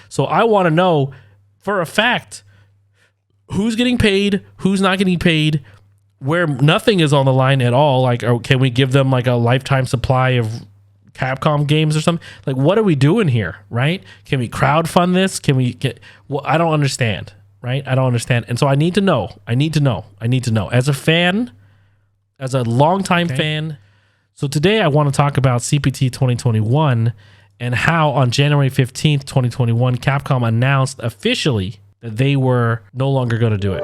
So I want to know for a fact who's getting paid, who's not getting paid, where nothing is on the line at all. Like, or can we give them like a lifetime supply of Capcom games or something? Like, what are we doing here, right? Can we crowdfund this? Can we get, well, I don't understand, right? I don't understand. And so I need to know. As a fan, as a longtime fan. So today I want to talk about CPT 2021 and how on January 15th, 2021, Capcom announced officially that they were no longer going to do it.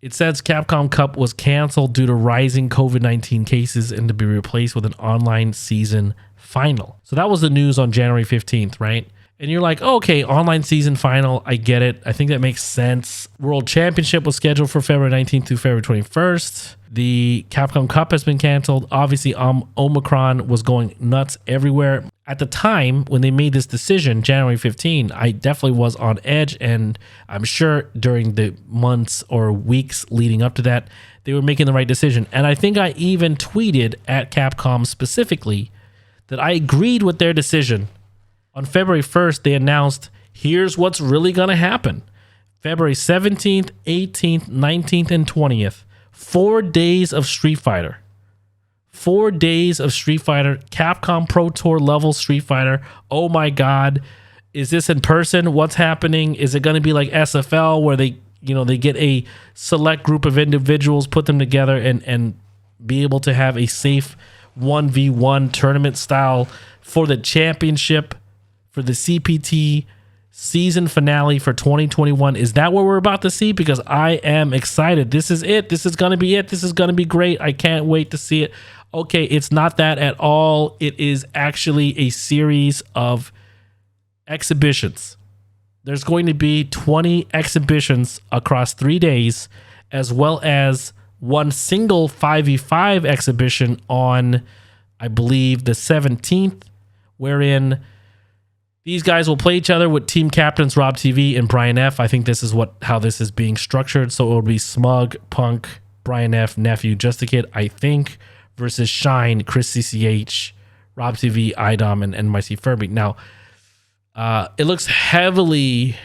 It says Capcom Cup was canceled due to rising COVID-19 cases and to be replaced with an online season final. So that was the news on January 15th, right? And you're like, oh, okay, online season final. I get it. I think that makes sense. World Championship was scheduled for February 19th through February 21st. The Capcom Cup has been canceled. Obviously, Omicron was going nuts everywhere. At the time when they made this decision, January 15, I definitely was on edge. And I'm sure during the months or weeks leading up to that, they were making the right decision. And I think I even tweeted at Capcom specifically that I agreed with their decision. On February 1st, they announced, here's what's really going to happen. February 17th, 18th, 19th, and 20th, 4 days of Street Fighter. 4 days of Street Fighter, Capcom Pro Tour level Street Fighter. Oh my God. Is this in person? What's happening? Is it going to be like SFL where they get a select group of individuals, put them together and be able to have a safe 1v1 tournament style for the championship, for the CPT season finale for 2021? Is that what we're about to see? Because I am excited. This is it. This is going to be it. This is going to be great. I can't wait to see it. Okay, it's not that at all. It is actually a series of exhibitions. There's going to be 20 exhibitions across 3 days, as well as one single 5v5 exhibition on, I believe, the 17th, wherein these guys will play each other with team captains Rob TV and Brian F. I think this is how this is being structured. So it will be Smug, Punk, Brian F, Nephew, Just a Kid, I think, versus Shine, Chris CCH, Rob TV, IDOM, and NYC Furby. Now, it looks heavily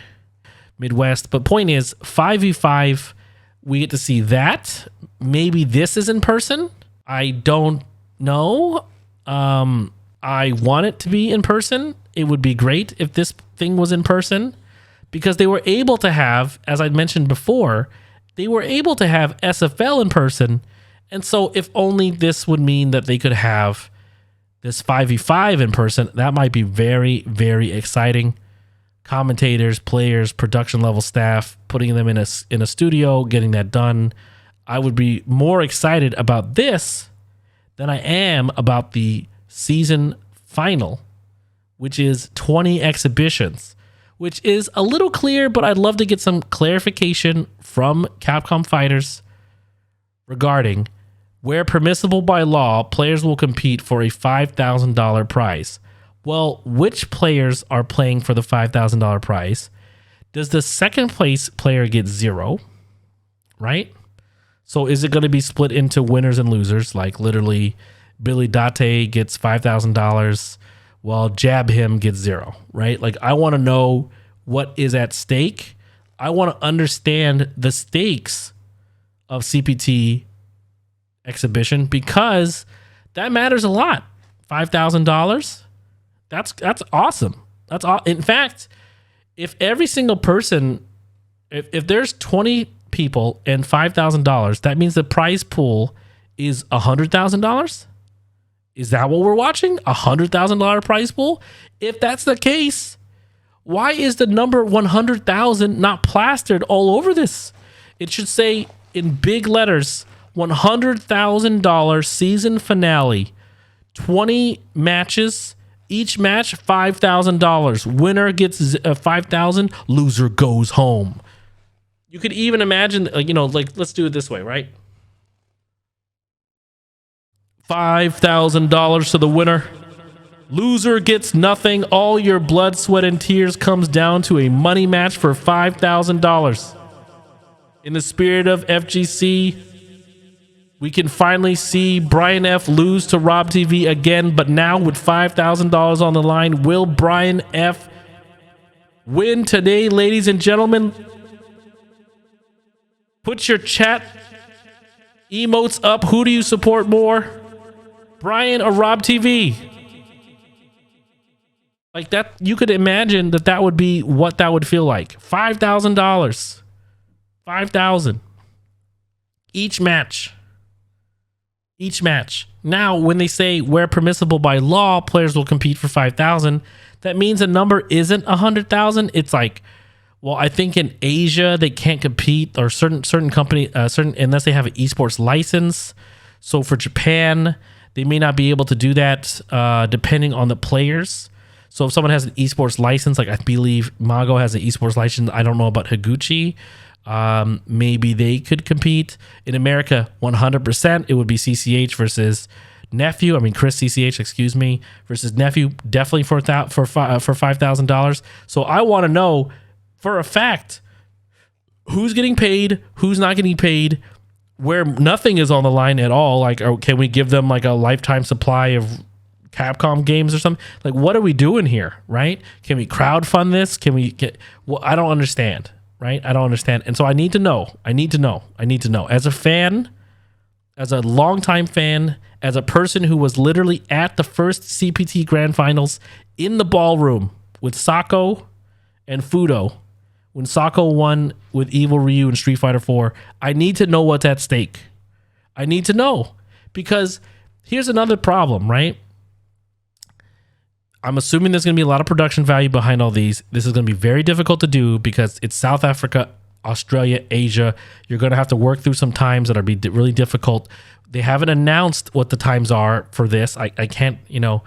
Midwest, but point is, 5v5, we get to see that. Maybe this is in person. I don't know. I want it to be in person. It would be great if this thing was in person, because they were able to have, as I mentioned before, they were able to have SFL in person. And so if only this would mean that they could have this 5v5 in person, that might be very, very exciting. Commentators, players, production level staff, putting them in a studio, getting that done. I would be more excited about this than I am about the season final, which is 20 exhibitions, which is a little clear, but I'd love to get some clarification from Capcom Fighters regarding where permissible by law, players will compete for a $5,000 prize. Well, which players are playing for the $5,000 prize? Does the second place player get zero? Right? So is it going to be split into winners and losers? Like literally Billy Date gets $5,000 while Jab Him gets zero, right? Like I want to know what is at stake. I want to understand the stakes of CPT exhibition, because that matters a lot. $5,000. That's awesome. In fact, if every single person, if there's 20 people and $5,000, that means the prize pool is $100,000. Is that what we're watching? $100,000 prize pool? If that's the case, why is the number 100,000 not plastered all over this? It should say in big letters, $100,000 season finale, 20 matches, each match $5,000. Winner gets $5,000, loser goes home. You could even imagine, like let's do it this way, right? $5,000 to the winner. Loser gets nothing. All your blood, sweat, and tears comes down to a money match for $5,000. In the spirit of FGC, we can finally see Brian F lose to Rob TV again, but now with $5,000 on the line, will Brian F win today, ladies and gentlemen. Put your chat emotes up. Who do you support more, Brian or Rob TV? Like that, you could imagine that would be what that would feel like. $5,000, $5,000 each match. Each match. Now, when they say where permissible by law, players will compete for 5,000, that means a number isn't 100,000. It's like, well, I think in Asia they can't compete, or certain company unless they have an esports license. So for Japan, they may not be able to do that depending on the players. So if someone has an esports license, like I believe Mago has an esports license, I don't know about Higuchi. Maybe they could compete. In America, 100%, it would be CCH versus Nephew. I mean, Chris CCH, excuse me, versus Nephew, definitely for $5,000. So I want to know for a fact who's getting paid, who's not getting paid, where nothing is on the line at all. Like, or can we give them like a lifetime supply of Capcom games or something? Like, what are we doing here, right? Can we crowdfund this? Can we get? Well, I don't understand. Right? I don't understand. And so I need to know. As a fan, as a longtime fan, as a person who was literally at the first CPT Grand Finals in the ballroom with Sako and Fudo, when Sako won with Evil Ryu and Street Fighter 4, I need to know what's at stake. I need to know. Because here's another problem, right? I'm assuming there's going to be a lot of production value behind all these. This is going to be very difficult to do because it's South Africa, Australia, Asia. You're going to have to work through some times that are be really difficult. They haven't announced what the times are for this. I can't, I'm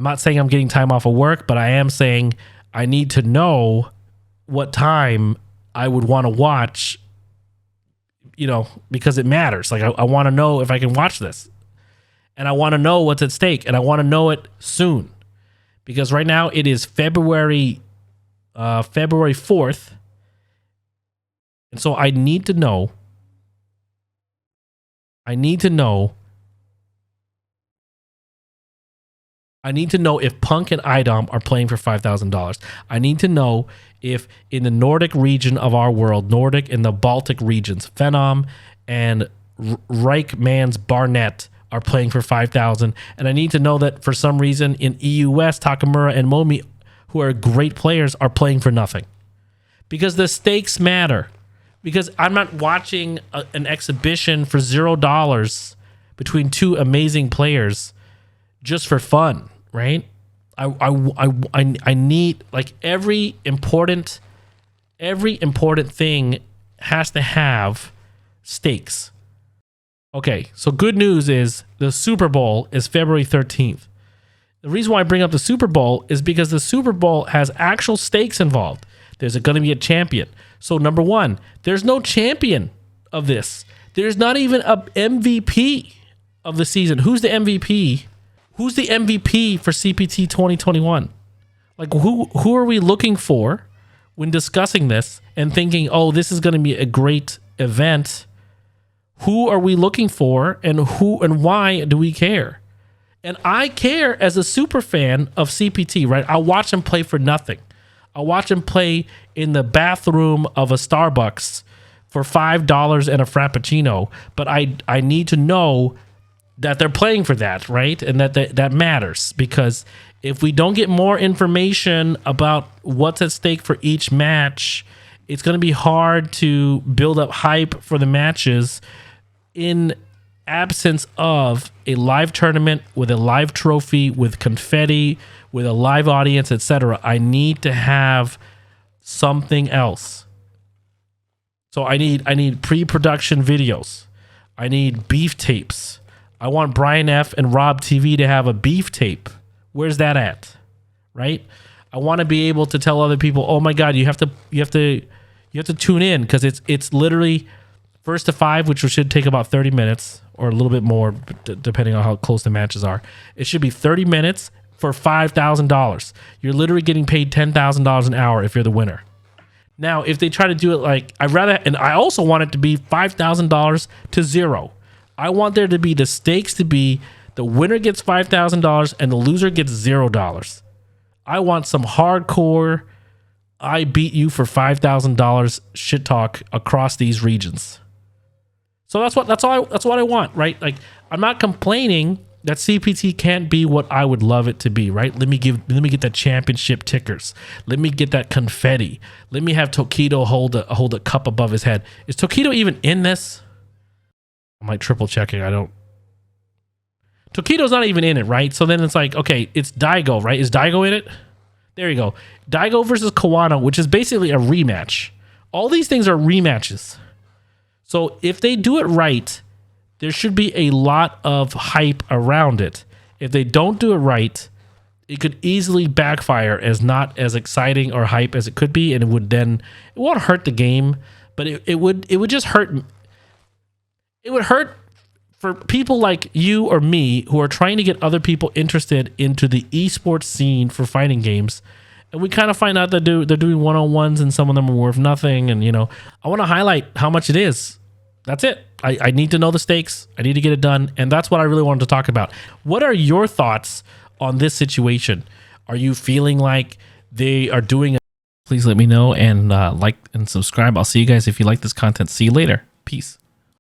not saying I'm getting time off of work, but I am saying I need to know what time I would want to watch, because it matters. Like I want to know if I can watch this, and I want to know what's at stake, and I want to know it soon. Because right now it is February 4th. And so I need to know if Punk and IDOM are playing for $5,000. I need to know if in the Nordic region of our world, Nordic and the Baltic regions, Phenom and Reichmann's Barnett are playing for 5,000, and I need to know that for some reason in EU West, Takamura and Momi, who are great players, are playing for nothing, because the stakes matter. Because I'm not watching an exhibition for $0 between two amazing players just for fun, right? I need, like, every important thing has to have stakes. Okay, so good news is the Super Bowl is February 13th. The reason why I bring up the Super Bowl is because the Super Bowl has actual stakes involved. There's going to be a champion. So number one, there's no champion of this. There's not even a MVP of the season. Who's the MVP? Who's the MVP for CPT 2021? Like, who are we looking for when discussing this and thinking, oh, this is going to be a great event? Who are we looking for, and who and why do we care? And I care as a super fan of CPT, right? I watch him play for nothing. I watch him play in the bathroom of a Starbucks for $5 and a Frappuccino. But I need to know that they're playing for that, right? And that matters, because if we don't get more information about what's at stake for each match, it's going to be hard to build up hype for the matches in absence of a live tournament with a live trophy, with confetti, with a live audience, etc. I need to have something else. So I need pre-production videos. I need beef tapes. I want Brian F and Rob TV to have a beef tape. Where's that at? Right? I want to be able to tell other people, "Oh my God, you have to tune in," because it's literally first to five, which should take about 30 minutes or a little bit more, depending on how close the matches are. It should be 30 minutes for $5,000. You're literally getting paid $10,000 an hour if you're the winner. Now, if they try to do it like, I also want it to be $5,000 to zero. I want there to be the stakes to be the winner gets $5,000 and the loser gets $0. I want some hardcore I beat you for $5,000 shit talk across these regions. So that's what I want, right? Like, I'm not complaining that CPT can't be what I would love it to be, right? Let me get that championship tickers. Let me get that confetti. Let me have Tokido hold a cup above his head. Is Tokido even in this? I'm like triple checking. Tokido's not even in it, right? So then it's like, okay, it's Daigo, right? Is Daigo in it? There you go. Daigo versus Kawano, which is basically a rematch. All these things are rematches. So if they do it right, there should be a lot of hype around it. If they don't do it right, it could easily backfire as not as exciting or hype as it could be, and it won't hurt the game, but it would just hurt. It would hurt for people like you or me who are trying to get other people interested into the esports scene for fighting games. And we kind of find out that they're doing one-on-ones and some of them are worth nothing. And, I want to highlight how much it is. That's it. I need to know the stakes. I need to get it done. And that's what I really wanted to talk about. What are your thoughts on this situation? Are you feeling like they are doing it? Please let me know and like and subscribe. I'll see you guys if you like this content. See you later. Peace.